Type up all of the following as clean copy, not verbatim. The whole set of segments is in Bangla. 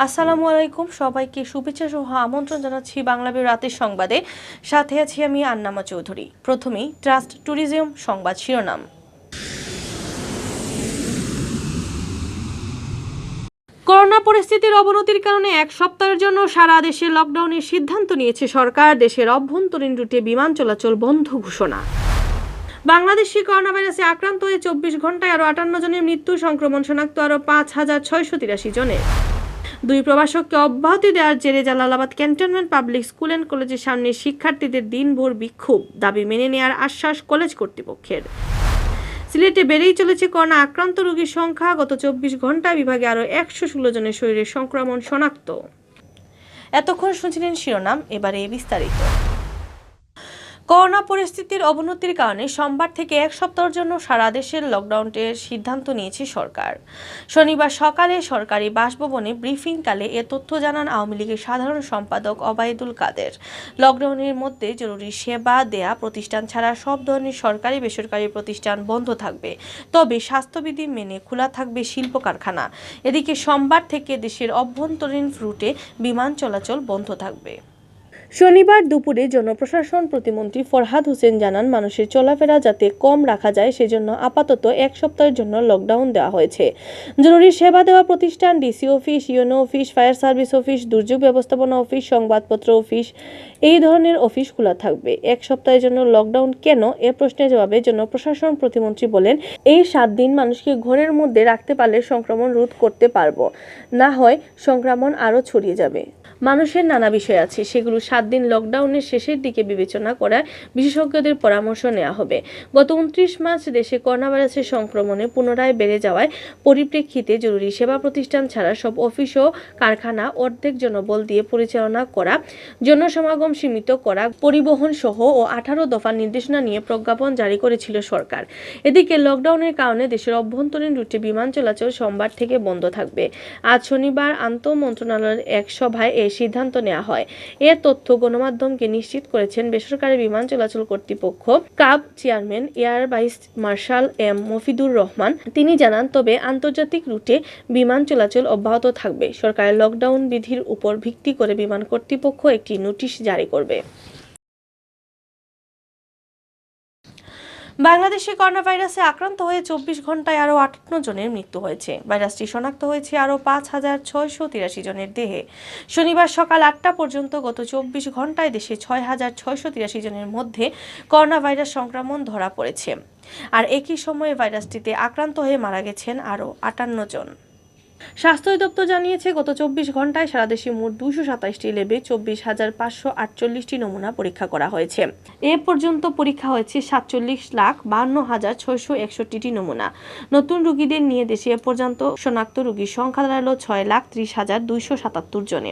আসসালামু আলাইকুম, সবাইকে শুভেচ্ছা সহ আমন্ত্রণ জানাচ্ছি বাংলাভিউ রাতের সংবাদে। সাথে আছি আমি আন্নামা চৌধুরী। প্রথমেই ট্রাস্ট ট্যুরিজম সংবাদ শিরোনাম। করোনা পরিস্থিতির অবনতির কারণে এক সপ্তাহের জন্য সারা দেশে লকডাউনের সিদ্ধান্ত নিয়েছে সরকার। দেশের অভ্যন্তরীণ রুটে বিমান চলাচল বন্ধ ঘোষণা। বাংলাদেশে করোনা ভাইরাসে আক্রান্ত হয়ে 24 ঘন্টায় আরও 58 জনের মৃত্যু, সংক্রমণ শনাক্ত আরও 5,683 জনের। দুই প্রবাসককে অব্যাহতি দেওয়ার জেরে Jalalabad cantonment public school and কলেজের সামনে শিক্ষার্থীদের দিনভর বিক্ষোভ, দাবি মেনে নেওয়ার আশ্বাস কলেজ কর্তৃপক্ষের। সিলেটে বেড়েই চলেছে করোনা আক্রান্ত রোগীর সংখ্যা, গত 24 ঘন্টায় বিভাগে আরও 116 জনের শরীরে সংক্রমণ শনাক্ত। এতক্ষণ শুনছিলেন শিরোনাম, এবারে বিস্তারিত। করোনা পরিস্থিতির অবনতির কারণে সোমবার থেকে এক সপ্তাহের জন্য সারা দেশের লকডাউনের সিদ্ধান্ত নিয়েছে সরকার। শনিবার সকালে সরকারি বাসভবনে ব্রিফিংকালে এ তথ্য জানান আওয়ামী লীগের সাধারণ সম্পাদক ওবায়দুল কাদের। লকডাউনের মধ্যে জরুরি সেবা দেয়া প্রতিষ্ঠান ছাড়া সব ধরনের সরকারি বেসরকারি প্রতিষ্ঠান বন্ধ থাকবে, তবে স্বাস্থ্যবিধি মেনে খোলা থাকবে শিল্প কারখানা। এদিকে সোমবার থেকে দেশের অভ্যন্তরীণ রুটে বিমান চলাচল বন্ধ থাকবে। শনিবার দুপুরে জনপ্রশাসন প্রতিমন্ত্রী ফরহাদ হোসেন জানান, মানুষের চলাফেরা যাতে কম রাখা যায় সেজন্য আপাতত এক সপ্তাহের জন্য লকডাউন দেওয়া হয়েছে। জরুরি সেবা দেওয়া প্রতিষ্ঠান, DC office, UNO office, fire service office, দুর্যোগ ব্যবস্থাপনা অফিস, সংবাদপত্র অফিস, এই ধরনের অফিস খোলা থাকবে। এক সপ্তাহের জন্য লকডাউন কেন, এ প্রশ্নের জবাবে জনপ্রশাসন প্রতিমন্ত্রী বলেন, এই 7 দিন মানুষকে ঘরের মধ্যে রাখতে পারলে সংক্রমণ রোধ করতে পারবো, না হয় সংক্রমণ আরও ছড়িয়ে যাবে। মানুষের নানা বিষয় আছে, সেগুলো 7 দিন লকডাউনের শেষের দিকে বিবেচনা করায় বিশেষজ্ঞদের পরামর্শ নেওয়া হবে। গত 29 মার্চ দেশে করোনা ভাইরাসের সংক্রমণে পুনরায় বেড়ে যাওয়ায় পরিপ্রেক্ষিতে জরুরি সেবা প্রতিষ্ঠান ছাড়া সব অফিস ও কারখানা অর্ধেক জনবল দিয়ে পরিচালনা করা, জনসমাগম সীমিত করা, পরিবহন সহ ও 18 দফা নির্দেশনা নিয়ে প্রজ্ঞাপন জারি করেছিল সরকার। এদিকে লকডাউনের কারণে দেশের অভ্যন্তরীণ রুটে বিমান চলাচল সোমবার থেকে বন্ধ থাকবে। আজ শনিবার আন্তঃ মন্ত্রণালয়ের এক সভায় সিদ্ধান্ত নেওয়া হয়। এ তথ্য গণমাধ্যমকে নিশ্চিত করেছেন বেসরকারি বিমান চলাচল কর্তৃপক্ষ কাব chairman air vice marshal M Mofidur Rahman. তিনি জানান, তবে আন্তর্জাতিক রুটে বিমান চলাচল অব্যাহত থাকবে। সরকারের লকডাউন বিধির উপর ভিত্তি করে বিমান কর্তৃপক্ষ একটি নোটিশ জারি করবে। বাংলাদেশে করোনা ভাইরাসে আক্রান্ত হয়ে 24 ঘন্টায় আরও 58 জনের মৃত্যু হয়েছে। ভাইরাসটি শনাক্ত হয়েছে আরও 5,683 জনের দেহে। শনিবার সকাল 8টা পর্যন্ত গত 24 ঘন্টায় দেশে 6,683 জনের মধ্যে করোনা ভাইরাস সংক্রমণ ধরা পড়েছে। আর একই সময়ে ভাইরাসটিতে আক্রান্ত হয়ে মারা গেছেন আরও 58 জন। স্বাস্থ্য অধিদপ্তর জানিয়েছে, গত 24 ঘন্টায় সারা দেশে মোট 227টি ল্যাবে 24,548টি নমুনা পরীক্ষা করা হয়েছে। এ পর্যন্ত পরীক্ষা হয়েছে 47,52,661টি নমুনা। নতুন রোগীদের নিয়ে দেশে এ পর্যন্ত শনাক্ত রোগীর সংখ্যা দাঁড়ালো 6,30,277 জনে।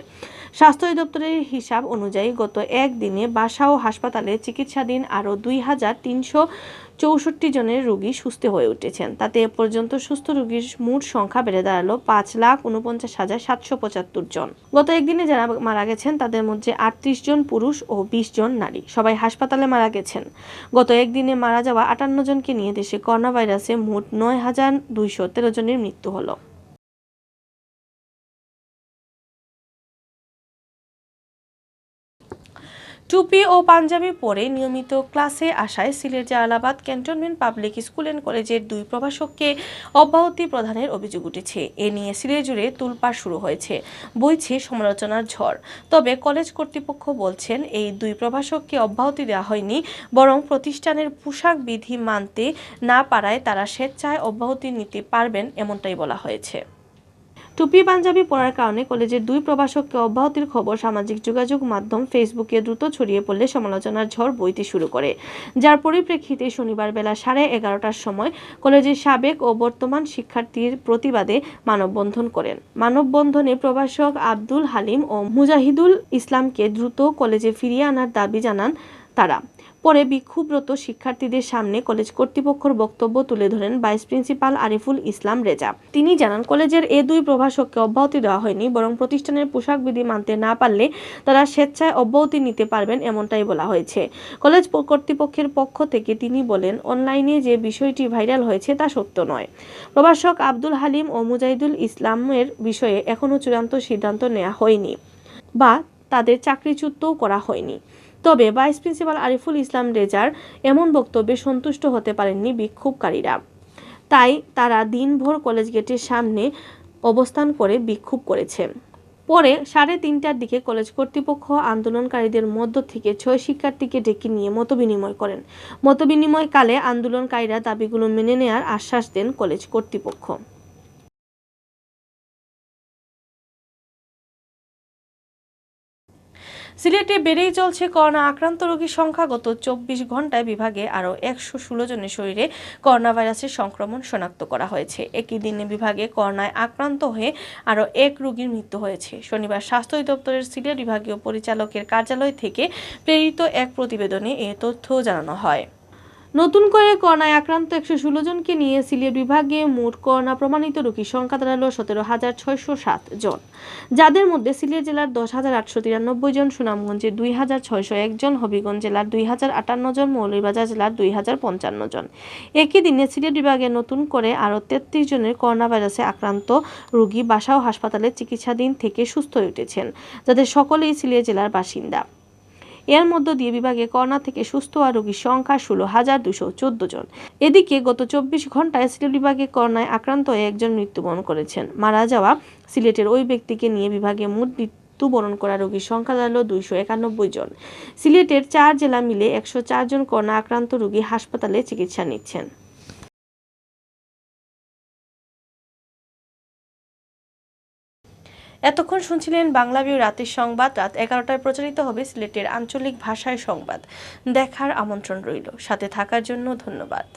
স্বাস্থ্য অধিদপ্তরের হিসাব অনুযায়ী গত একদিনে বাসা ও হাসপাতালে চিকিৎসাধীন আরও 2,364 জনের রোগী সুস্থ হয়ে উঠেছেন। তাতে এ পর্যন্ত সুস্থ রোগীর মোট সংখ্যা বেড়ে দাঁড়ালো 5,49,775 জন। গত একদিনে যারা মারা গেছেন তাদের মধ্যে 38 জন পুরুষ ও 20 জন নারী, সবাই হাসপাতালে মারা গেছেন। গত একদিনে মারা যাওয়া 58 জনকে নিয়ে দেশে করোনা ভাইরাসে মোট 9,213 জনের মৃত্যু হলো। টুপি ও পাঞ্জাবি পরে নিয়মিত ক্লাসে আসায় Sylhet Jalalabad cantonment public school and কলেজের 2 প্রভাষককে অব্যাহতি প্রদানের অভিযোগ উঠেছে। এ নিয়ে সিলেট জুড়ে তোলপাড় শুরু হয়েছে, বইছে সমালোচনার ঝড়। তবে কলেজ কর্তৃপক্ষ বলছেন, এই 2 প্রভাষককে অব্যাহতি দেওয়া হয়নি, বরং প্রতিষ্ঠানের পোশাক বিধি মানতে না পারায় তারা স্বেচ্ছায় অব্যাহতি নিতে পারবেন, এমনটাই বলা হয়েছে। টুপি পাঞ্জাবি পরার কারণে কলেজের 2 প্রভাষককে অব্যাহতির খবর সামাজিক যোগাযোগ মাধ্যম ফেসবুকে দ্রুত ছড়িয়ে পড়লে সমালোচনার ঝড় বইতে শুরু করে, যার পরিপ্রেক্ষিতে শনিবার বেলা 11:30টার সময় কলেজের সাবেক ও বর্তমান শিক্ষার্থীর প্রতিবাদে মানববন্ধন করেন। মানববন্ধনে প্রভাষক আব্দুল হালিম ও মুজাহিদুল ইসলামকে দ্রুত কলেজে ফিরিয়ে আনার দাবি জানান তারা। পরে বিক্ষোভরত শিক্ষার্থীদের সামনে কলেজ কর্তৃপক্ষের বক্তব্য তুলে ধরেন ভাইস প্রিন্সিপাল আরিফুল ইসলাম রেজা। তিনি জানান, কলেজের এই দুই প্রভাষককে অব্যাহতি দেওয়া হয়নি, বরং প্রতিষ্ঠানের পোশাক বিধি মানতে না পারলে তারা স্বেচ্ছায় অব্যাহতি নিতে পারবেন এমনটাই বলা হয়েছে। কলেজ কর্তৃপক্ষের পক্ষ থেকে তিনি বলেন, অনলাইনে যে বিষয়টি ভাইরাল হয়েছে তা সত্য নয়। প্রভাষক আব্দুল হালিম ও মুজাহিদুল ইসলামের বিষয়ে এখনও চূড়ান্ত সিদ্ধান্ত নেওয়া হয়নি বা তাদের চাকরিচ্যুতও করা হয়নি। তবে ভাইস প্রিন্সিপাল আরিফুল ইসলাম রেজার এমন বক্তব্যে সন্তুষ্ট হতে পারেননি বিক্ষোভকারীরা। তাই তারা দিনভর কলেজ গেটের সামনে অবস্থান করে বিক্ষোভ করেছে। পরে 3:30টার দিকে কলেজ কর্তৃপক্ষ আন্দোলনকারীদের মধ্য থেকে 6 শিক্ষার্থীকে ডেকে নিয়ে মতবিনিময় করেন। মতবিনিময়কালে আন্দোলনকারীরা দাবিগুলো মেনে নেওয়ার আশ্বাস দেন কলেজ কর্তৃপক্ষ। সিলেটে বেড়েই চলছে করোনা আক্রান্ত রোগীর সংখ্যা। গত 24 ঘন্টায় বিভাগে আরও 116 জনের শরীরে করোনা ভাইরাসের সংক্রমণ শনাক্ত করা হয়েছে। একই দিনে বিভাগে করোনায় আক্রান্ত হয়ে আরও 1 রোগীর মৃত্যু হয়েছে। শনিবার স্বাস্থ্য অধিদপ্তরের সিলেট বিভাগীয় পরিচালকের কার্যালয় থেকে প্রেরিত এক প্রতিবেদনে এ তথ্য জানানো হয়। নতুন করে করোনায় আক্রান্ত 116 জনকে নিয়ে সিলেট বিভাগে মোট করোনা প্রমাণিত রোগীর সংখ্যা দাঁড়ালো 17,607 জন, যাদের মধ্যে সিলেট জেলার 10,893 জন, সুনামগঞ্জের 2,601 জন, হবিগঞ্জ জেলার 2,058 জন, মৌলভীবাজার জেলার 2,055 জন। একই দিনে সিলেট বিভাগে নতুন করে আরও 33 জনের করোনা ভাইরাসে আক্রান্ত রোগী বাসা ও হাসপাতালে চিকিৎসাধীন থেকে সুস্থ হয়ে উঠেছেন, যাদের সকলেই সিলেট জেলার বাসিন্দা। এর মধ্য দিয়ে বিভাগে করোনা থেকে সুস্থ হওয়া রোগীর সংখ্যা 16,214 জন। এদিকে গত 24 ঘন্টায় সিলেট বিভাগে করোনায় আক্রান্ত হয়ে একজন মৃত্যুবরণ করেছেন। মারা যাওয়া সিলেটের ওই ব্যক্তিকে নিয়ে বিভাগে মোট মৃত্যুবরণ করা রোগীর সংখ্যা দাঁড়ালো 291 জন। সিলেটের 4 জেলা মিলে 104 জন করোনা আক্রান্ত রোগী হাসপাতালে চিকিৎসা নিচ্ছেন। এতক্ষণ শুনছিলেন বাংলাভিউ রাতের সংবাদ। রাত 11টায় প্রচারিত হবে সিলেটের আঞ্চলিক ভাষায় সংবাদ। দেখার আমন্ত্রণ রইল। সাথে থাকার জন্য ধন্যবাদ।